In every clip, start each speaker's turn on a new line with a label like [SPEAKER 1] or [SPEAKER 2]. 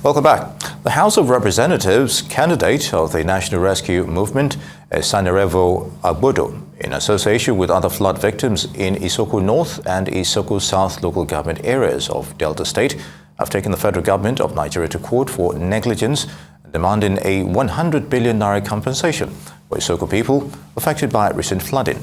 [SPEAKER 1] Welcome back. The House of Representatives candidate of the National Rescue Movement, Esanerovo Agbodo, in association with other flood victims in Isoko North and Isoko South local government areas of Delta State, have taken the federal government of Nigeria to court for negligence, demanding a 100 billion naira compensation for Isoko people affected by recent flooding.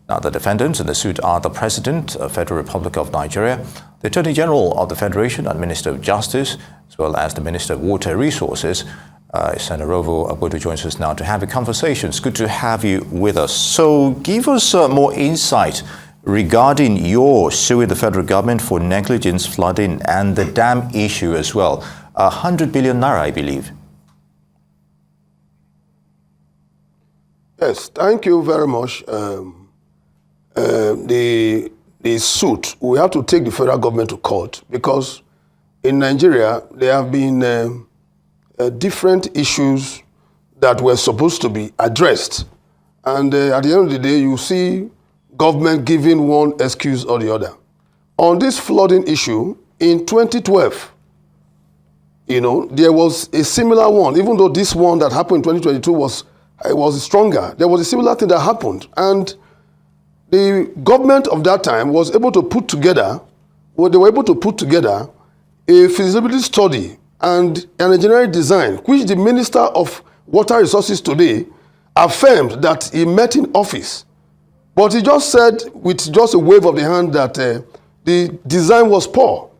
[SPEAKER 1] Now, the defendants in the suit are the President of the Federal Republic of Nigeria, the Attorney General of the Federation and Minister of Justice, as well as the Minister of Water Resources. Esanerovo Agbodo joins us now to have a conversation. It's good to have you with us. So give us more insight regarding your suing the federal government for negligence, flooding, and the dam issue as well. 100 billion naira, I believe.
[SPEAKER 2] Yes, thank you very much. The suit, we have to take the federal government to court because in Nigeria, there have been different issues that were supposed to be addressed. And at the end of the day, you see government giving one excuse or the other. On this flooding issue, in 2012, there was a similar one, even though this one that happened in 2022 was stronger. There was a similar thing that happened. And the government of that time was able to put together, a feasibility study and an engineering design, which the Minister of Water Resources today affirmed that he met in office. But he just said, with just a wave of the hand, that the design was poor.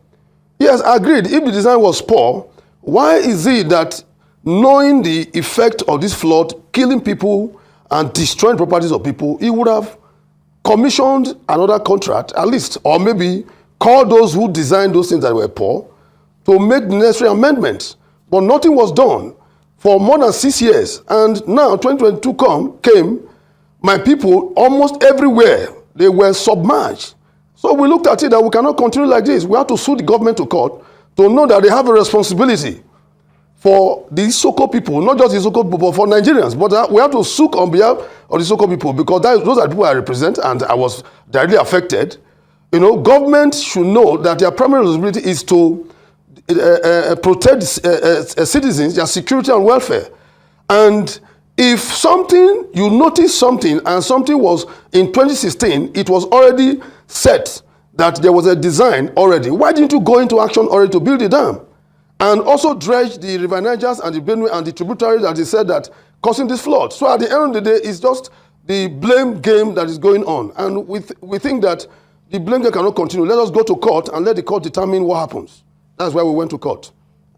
[SPEAKER 2] Yes, agreed. If the design was poor, why is it that knowing the effect of this flood, killing people and destroying properties of people, he would have commissioned another contract, at least, or maybe called those who designed those things that were poor to make the necessary amendments? But nothing was done for more than 6 years. And now 2022 came, my people, almost everywhere, they were submerged. So we looked at it that we cannot continue like this. We have to sue the government to court to know that they have a responsibility for the Isoko people, not just the Isoko people, but for Nigerians. But we have to sue on behalf of the Isoko people because those are the people I represent, and I was directly affected. Government should know that their primary responsibility is to protect citizens, their security and welfare. And if you notice something, and something was in 2016, it was already set that there was a design already. Why didn't you go into action already to build the dam? And also dredge the River Nigers and the Benue and the tributaries that they said that causing this flood. So at the end of the day, it's just the blame game that is going on. And we think that the blame game cannot continue. Let us go to court and let the court determine what happens. That's why we went to court.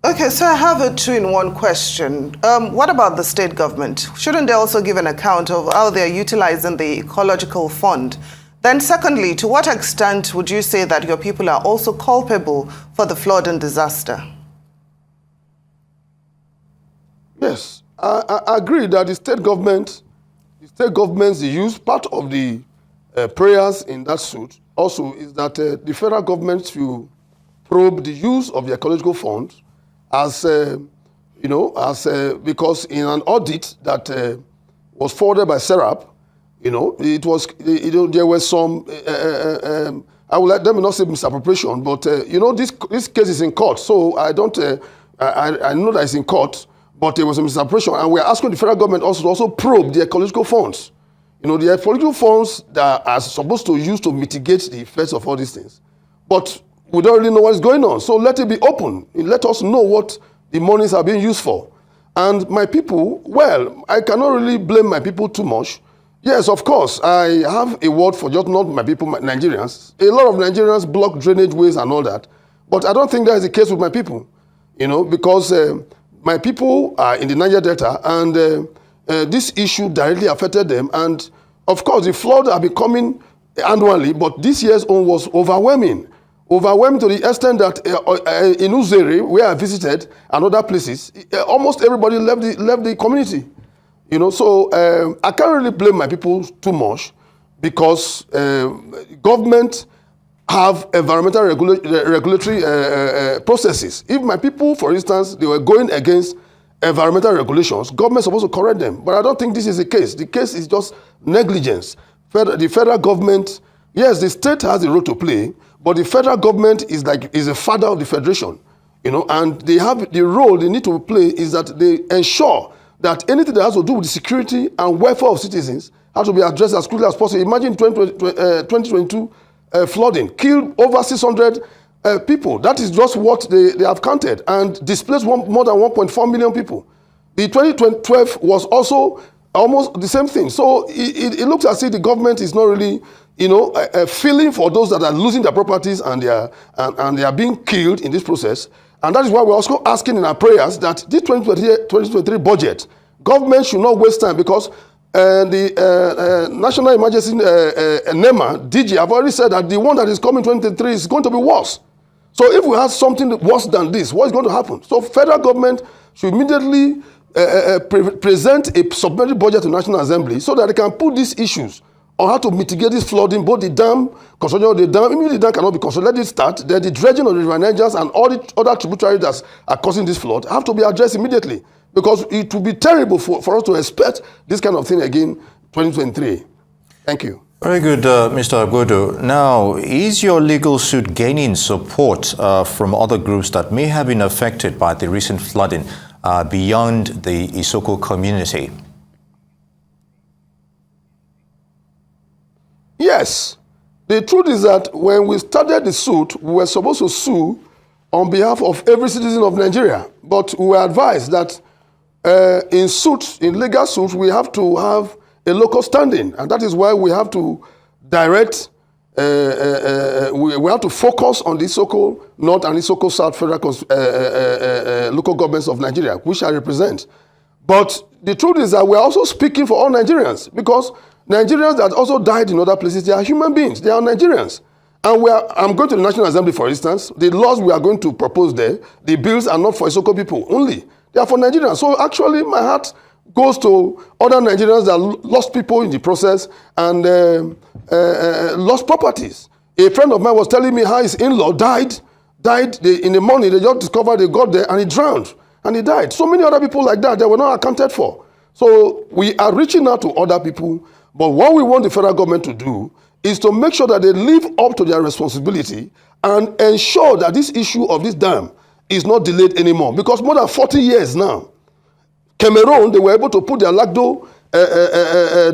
[SPEAKER 3] Okay, so I have a two-in-one question. What about the state government? Shouldn't they also give an account of how they're utilizing the ecological fund? Then secondly, to what extent would you say that your people are also culpable for the flood and disaster?
[SPEAKER 2] Yes, I agree that the state government's use, part of the prayers in that suit also is that the federal government should probe the use of the ecological fund because in an audit that was forwarded by SERAP, there was some, I will let them not say misappropriation, but this case is in court, so I don't, I know that it's in court. But there was a misappropriation, and we're asking the federal government also to also probe the ecological funds. The ecological funds that are supposed to use to mitigate the effects of all these things. But we don't really know what is going on. So let it be open. Let us know what the monies are being used for. And my people, well, I cannot really blame my people too much. Yes, of course, I have a word for just not my people, Nigerians. A lot of Nigerians block drainage ways and all that. But I don't think that is the case with my people, because my people are in the Niger Delta, and this issue directly affected them. And of course, the floods have been coming annually, but this year's own was overwhelming. Overwhelming to the extent that in Uzere, where I visited, and other places, almost everybody left the community. So I can't really blame my people too much because government have environmental regulatory processes. If my people, for instance, they were going against environmental regulations, government is supposed to correct them. But I don't think this is the case. The case is just negligence. The federal government, yes, the state has a role to play, but the federal government is a father of the federation. and they have the role they need to play is that they ensure that anything that has to do with the security and welfare of citizens has to be addressed as quickly as possible. Imagine 2022 flooding killed over 600 people. That is just what they have counted, and displaced more than 1.4 million people. The 2012 was also almost the same thing. So it looks as if the government is not really, feeling for those that are losing their properties and they are being killed in this process. And that is why we're also asking in our prayers that this 2023 budget, government should not waste time, because the National Emergency NEMA, DG, have already said that the one that is coming 2023 is going to be worse. So if we have something worse than this, what is going to happen? So federal government should immediately present a supplementary budget to National Assembly so that they can put these issues on how to mitigate this flooding, both the dam, construction of the dam. Even if the dam cannot be constructed, let it start. Then the dredging of the river Nigers and all the other tributaries that are causing this flood have to be addressed immediately, because it would be terrible for us to expect this kind of thing again 2023. Thank you.
[SPEAKER 1] Very good, Mr. Agbodo. Now, is your legal suit gaining support from other groups that may have been affected by the recent flooding beyond the Isoko community?
[SPEAKER 2] Yes. The truth is that when we started the suit, we were supposed to sue on behalf of every citizen of Nigeria. But we were advised that in legal suits, we have to have a local standing. And that is why we have to direct, we have to focus on the Isoko North and Isoko South federal local governments of Nigeria, which I represent. But the truth is that we are also speaking for all Nigerians, because Nigerians that also died in other places, they are human beings. They are Nigerians. And I'm going to the National Assembly, for instance. The laws we are going to propose there, the bills are not for Isoko people only. They are for Nigerians. So actually, my heart goes to other Nigerians that lost people in the process and lost properties. A friend of mine was telling me how his in-law died in the morning. They just discovered they got there and he drowned and he died. So many other people like that, they were not accounted for. So we are reaching out to other people. But what we want the federal government to do is to make sure that they live up to their responsibility and ensure that this issue of this dam is not delayed anymore. Because more than 40 years now, Cameroon, they were able to put their Lagdo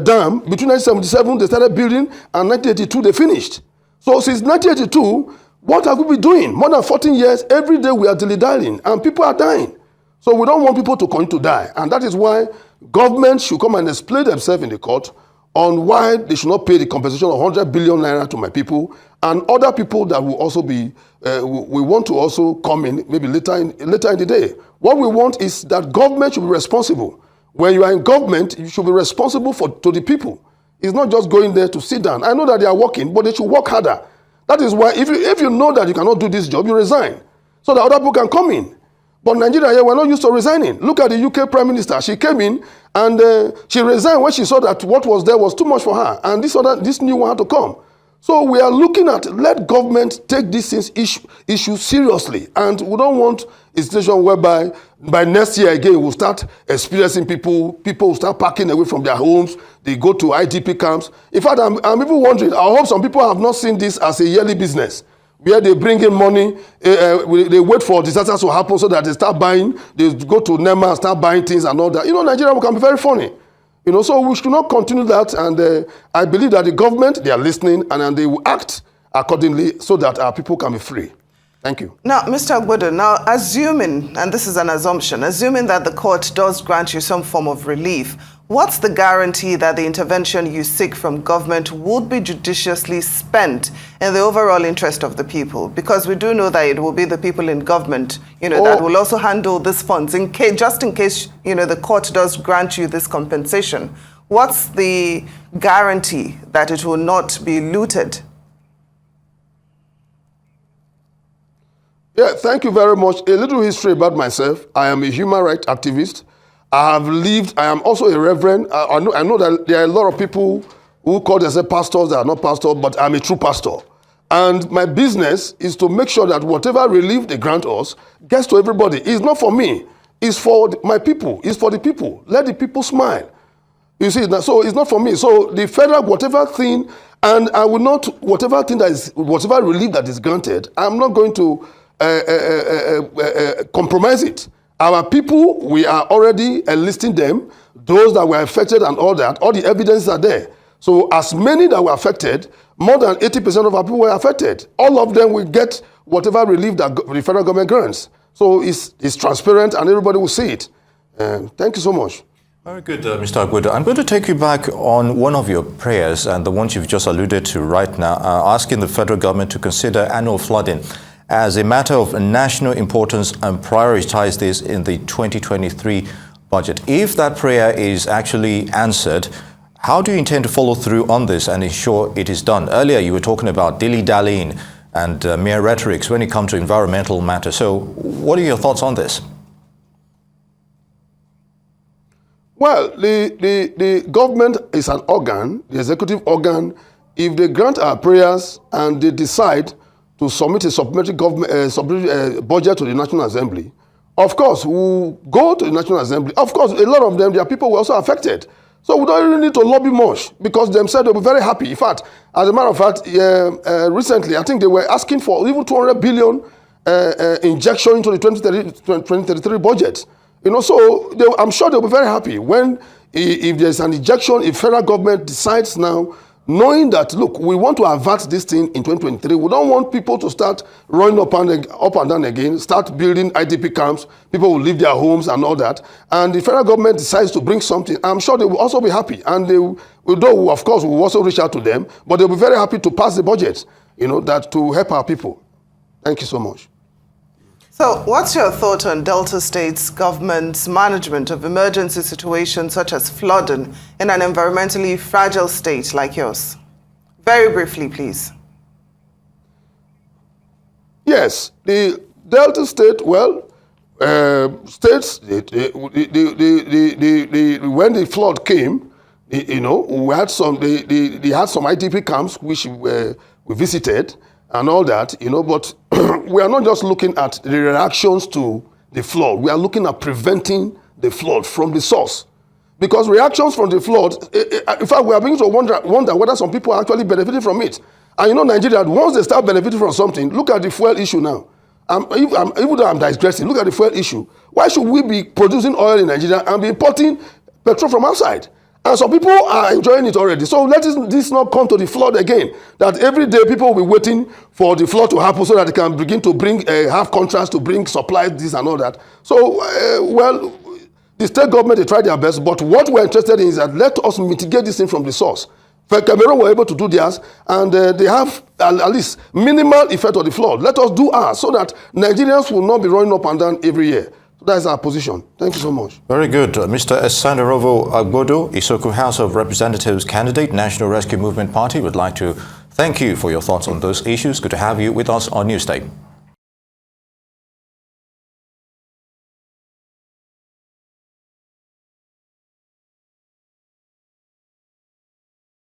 [SPEAKER 2] dam. Between 1977, they started building, and 1982, they finished. So since 1982, what have we been doing? More than 14 years, every day we are dilly-dallying, and people are dying. So we don't want people to continue to die. And that is why government should come and explain themselves in the court on why they should not pay the compensation of 100 billion naira to my people, and other people that will also be, we want to also come in maybe later in the day. What we want is that government should be responsible. When you are in government, you should be responsible to the people. It's not just going there to sit down. I know that they are working, but they should work harder. That is why if you know that you cannot do this job, you resign, so that other people can come in. But Nigeria here, we're not used to resigning. Look at the UK Prime Minister. She came in and she resigned when she saw that what was there was too much for her. And this new one had to come. So we are looking at, let government take this issue seriously. And we don't want a situation whereby by next year again, we'll start experiencing people will start packing away from their homes. They go to IDP camps. In fact, I'm even wondering, I hope some people have not seen this as a yearly business, where they bring in money, they wait for disasters to happen so that they start buying, they go to NEMA and start buying things and all that. Nigeria can be very funny. So we should not continue that, and I believe that the government, they are listening, and they will act accordingly so that our people can be free. Thank you. Now,
[SPEAKER 3] Mr. Agbodo, now assuming, and this is an assumption, assuming that the court does grant you some form of relief, what's the guarantee that the intervention you seek from government would be judiciously spent in the overall interest of the people? Because we do know that it will be the people in government, that will also handle these funds just in case, the court does grant you this compensation. What's the guarantee that it will not be looted?
[SPEAKER 2] Yeah, thank you very much. A little history about myself. I am a human rights activist. I am also a reverend. I know that there are a lot of people who call themselves pastors that are not pastors, but I'm a true pastor. And my business is to make sure that whatever relief they grant us gets to everybody. It's not for me. It's for my people. It's for the people. Let the people smile. You see, so it's not for me. So the federal, whatever thing, and I will not, whatever relief that is granted, I'm not going to compromise it. Our people, we are already enlisting them, those that were affected and all that, all the evidence are there. So as many that were affected, more than 80% of our people were affected. All of them will get whatever relief that the federal government grants. So it's transparent and everybody will see it. Thank you so much.
[SPEAKER 1] Very good, Mr. Agbodo. I'm going to take you back on one of your prayers and the ones you've just alluded to right now, asking the federal government to consider annual flooding as a matter of national importance and prioritize this in the 2023 budget. If that prayer is actually answered, how do you intend to follow through on this and ensure it is done? Earlier, you were talking about dilly-dallying and mere rhetorics when it comes to environmental matters. So what are your thoughts on this?
[SPEAKER 2] Well, the government is an organ, the executive organ. If they grant our prayers and they decide to submit a supplementary budget to the National Assembly, of course, we'll go to the National Assembly. Of course, a lot of them, their people were also affected. So we don't really need to lobby much because they said they'll be very happy. In fact, as a matter of fact, recently, I think they were asking for even 200 billion injection into the 2033 budget. You know, so I'm sure they'll be very happy when, if there's an injection, if federal government decides now, knowing that, look, we want to avert this thing in 2023. We don't want people to start running up and down again, start building IDP camps. People will leave their homes and all that. And the federal government decides to bring something. I'm sure they will also be happy. And they will, though, of course, we will also reach out to them, but they'll be very happy to pass the budget, you know, that to help our people. Thank you so much.
[SPEAKER 3] So what's your thought on Delta State's government's management of emergency situations such as flooding in an environmentally fragile state like yours? Very briefly, please. Yes, the Delta State, well, states, when the flood came, you know, we had some, they had some IDP camps which we visited and all that, you know, but we are not just looking at the reactions to the flood. We are looking at preventing the flood from the source. Because reactions from the flood, in fact, we are beginning to wonder whether some people are actually benefiting from it. And you know, Nigeria, once they start benefiting from something, look at the fuel issue now. Even though I'm digressing, look at the fuel issue. Why should we be producing oil in Nigeria and be importing petrol from outside? And some people are enjoying it already. So let this not come to the flood again. That every day people will be waiting for the flood to happen so that they can begin to bring, have contracts to bring supplies, this and all that. So, well, the state government, they tried their best. But what we're interested in is that let us mitigate this thing from the source. Cameroon were able to do theirs, and they have at least minimal effect of the flood. Let us do ours so that Nigerians will not be running up and down every year. That's our position. Thank you so much.
[SPEAKER 1] Very good. Mr. Esanerovo Agbodo, Isoko House of Representatives candidate, National Rescue Movement Party, would like to thank you for your thoughts on those issues. Good to have you with us on Newsday.